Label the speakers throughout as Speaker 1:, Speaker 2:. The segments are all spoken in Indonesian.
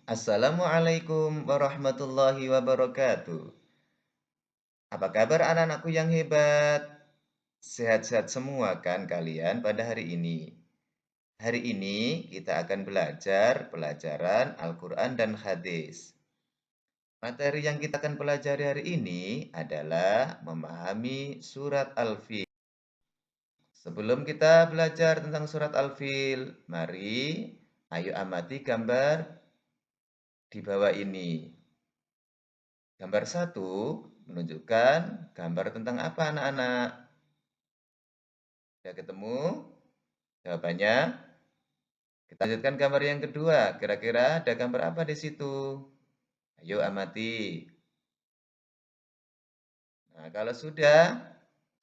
Speaker 1: Assalamualaikum warahmatullahi wabarakatuh. Apa kabar anak-anakku yang hebat? Sehat-sehat semua kan kalian pada hari ini? Hari ini kita akan belajar pelajaran Al-Quran dan Hadis. Materi yang kita akan pelajari hari ini adalah memahami surat Al-Fil. Sebelum kita belajar tentang surat Al-Fil, mari ayo amati gambar di bawah ini. Gambar satu menunjukkan gambar tentang apa anak-anak? Sudah ketemu jawabannya? Kita lanjutkan gambar yang kedua. Kira-kira ada gambar apa di situ? Ayo amati. Nah, kalau sudah,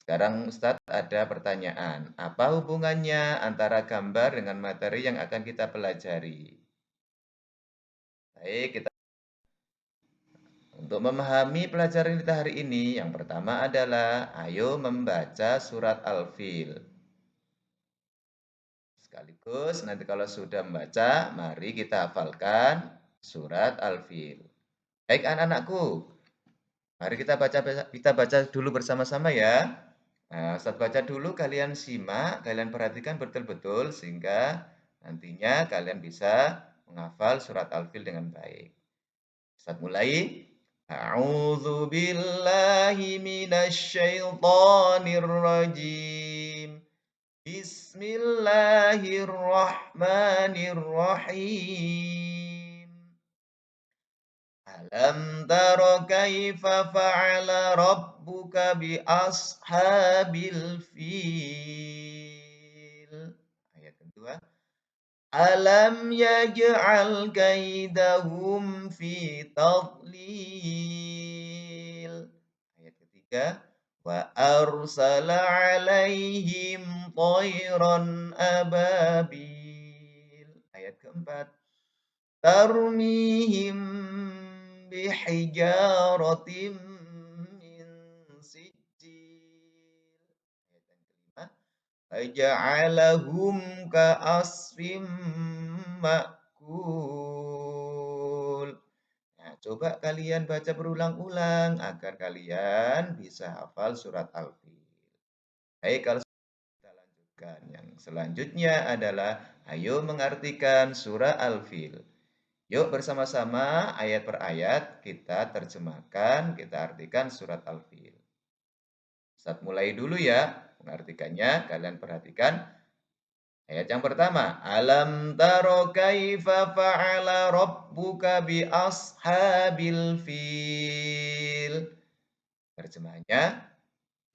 Speaker 1: sekarang Ustadz ada pertanyaan. Apa hubungannya antara gambar dengan materi yang akan kita pelajari? Baik, kita untuk memahami pelajaran kita hari ini, yang pertama adalah ayo membaca surat Al-Fil. Sekaligus nanti kalau sudah membaca, mari kita hafalkan surat Al-Fil. Baik anak-anakku, mari kita baca dulu bersama-sama ya. Nah, saat baca dulu kalian simak, kalian perhatikan betul-betul sehingga nantinya kalian bisa menghafal surat Al-Fil dengan baik. Saat mulai, A'udzu billahi minasyaitonir rajim. Bismillahirrahmanirrahim. Alam tara kaifa fa'ala rabbuka bi ashabil fil. Ayat kedua. Alam yaj'al kaidahum fi tadlil. Ayat ketiga. Wa arsala alaihim tayran ababil. Ayat keempat. Tarmihim bihijaratim min sijil. Ayat yang kelima. Faja'alahum ka'asfim ma'kul. Nah, coba kalian baca berulang-ulang agar kalian bisa hafal surat Al-Fil. Baik, kalau kita lanjutkan. Yang selanjutnya adalah ayo mengartikan surah Al-Fil. Yuk bersama-sama ayat per ayat kita terjemahkan, kita artikan surat Al-Fil. Saat mulai dulu ya mengartikannya, kalian perhatikan. Ayat yang pertama, alam taro kaifa fa'ala rabbuka bi ashabil fil. Terjemahannya,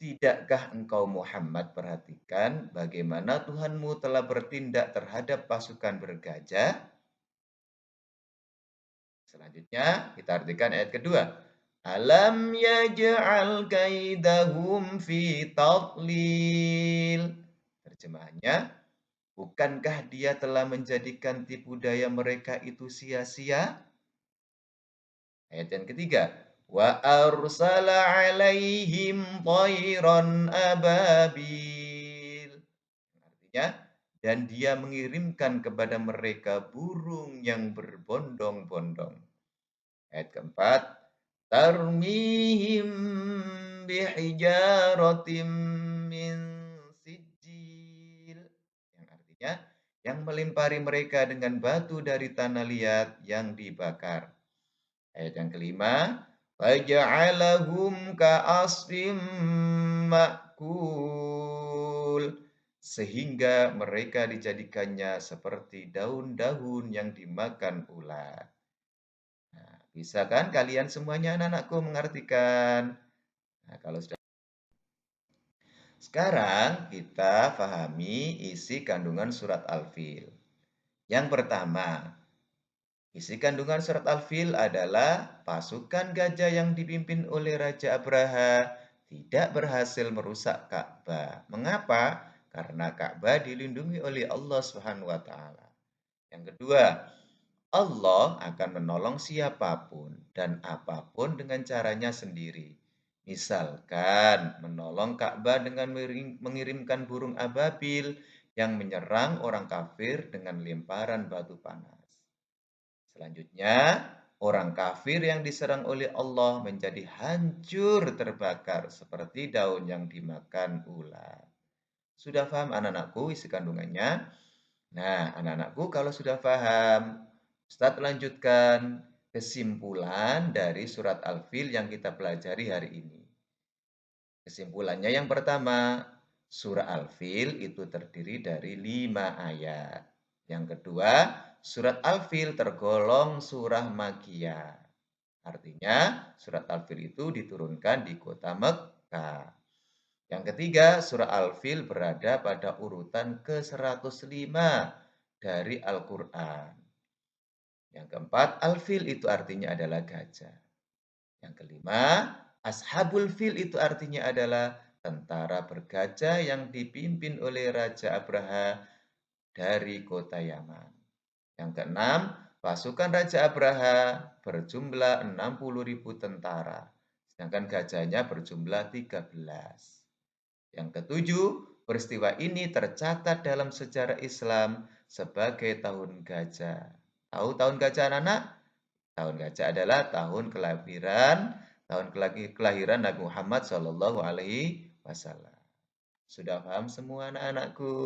Speaker 1: tidakkah engkau Muhammad perhatikan bagaimana Tuhanmu telah bertindak terhadap pasukan bergajah? Selanjutnya, kita artikan ayat kedua. Alam yaj'al kaidahum fi tadlil. Terjemahannya, bukankah dia telah menjadikan tipu daya mereka itu sia-sia? Ayat yang ketiga. Wa arsala alaihim tayran ababil. Artinya, dan dia mengirimkan kepada mereka burung yang berbondong-bondong. Ayat keempat. Tarmihim bihijaratim min sijil. Yang artinya, yang melempari mereka dengan batu dari tanah liat yang dibakar. Ayat yang kelima, faja'alahum ka'asfim ma'kul. Sehingga mereka dijadikannya seperti daun-daun yang dimakan ulat. Nah, bisa kan kalian semuanya anak-anakku mengartikan? Nah, kalau sudah. Sekarang kita pahami isi kandungan surat Al-Fil. Yang pertama, isi kandungan surat Al-Fil adalah pasukan gajah yang dipimpin oleh Raja Abraha tidak berhasil merusak Ka'bah. Mengapa? Karena Ka'bah dilindungi oleh Allah Subhanahu wa taala. Yang kedua, Allah akan menolong siapapun dan apapun dengan caranya sendiri. Misalkan menolong Ka'bah dengan mengirimkan burung ababil yang menyerang orang kafir dengan lemparan batu panas. Selanjutnya, orang kafir yang diserang oleh Allah menjadi hancur terbakar seperti daun yang dimakan ular. Sudah paham anak-anakku isi kandungannya? Nah, anak-anakku kalau sudah paham, Ustadz lanjutkan kesimpulan dari surat Al-Fil yang kita pelajari hari ini. Kesimpulannya yang pertama, surah Al-Fil itu terdiri dari 5 ayat. Yang kedua, surat Al-Fil tergolong surah Makkiyah. Artinya, surat Al-Fil itu diturunkan di kota Mekkah. Yang ketiga, surah Al-Fil berada pada urutan ke-105 dari Al-Quran. Yang keempat, Al-Fil itu artinya adalah gajah. Yang kelima, Ashabul Fil itu artinya adalah tentara bergajah yang dipimpin oleh Raja Abraha dari kota Yaman. Yang keenam, pasukan Raja Abraha berjumlah 60.000 tentara, sedangkan gajahnya berjumlah 13. Yang ketujuh, peristiwa ini tercatat dalam sejarah Islam sebagai tahun gajah. Tahu tahun gajah anak-anak? Tahun gajah adalah tahun kelahiran Nabi Muhammad Shallallahu Alaihi Wasallam. Sudah paham semua anak-anakku?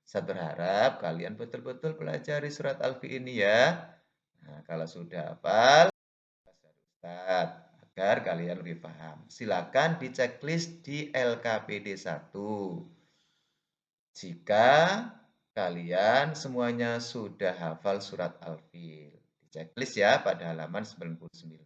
Speaker 1: Saya berharap kalian betul-betul pelajari surat Al-Fi ini ya. Nah, kalau sudah hafal, Ustaz, agar kalian lebih paham. Silakan di checklist di LKPD 1. Jika kalian semuanya sudah hafal surat Al-Fil. Di checklist ya pada halaman 99.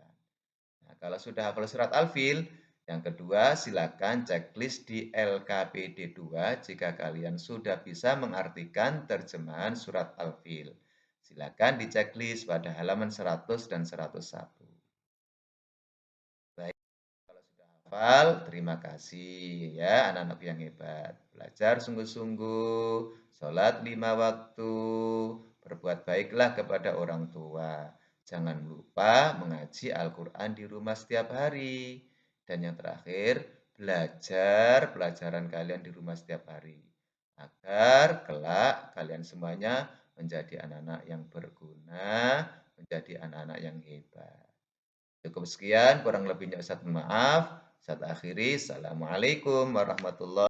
Speaker 1: Nah, kalau sudah hafal surat Al-Fil, yang kedua silakan checklist di LKPD 2 jika kalian sudah bisa mengartikan terjemahan surat Al-Fil. Silakan di checklist pada halaman 100 dan 101. Baik, kalau sudah hafal, terima kasih ya anak-anak yang hebat. Belajar sungguh-sungguh, sholat 5 waktu, berbuat baiklah kepada orang tua. Jangan lupa mengaji Al-Quran di rumah setiap hari. Dan yang terakhir, belajar pelajaran kalian di rumah setiap hari. Agar kelak kalian semuanya menjadi anak-anak yang berguna, menjadi anak-anak yang hebat. Cukup sekian, kurang lebihnya Ustaz maaf. Ustaz akhiri. Assalamualaikum warahmatullahi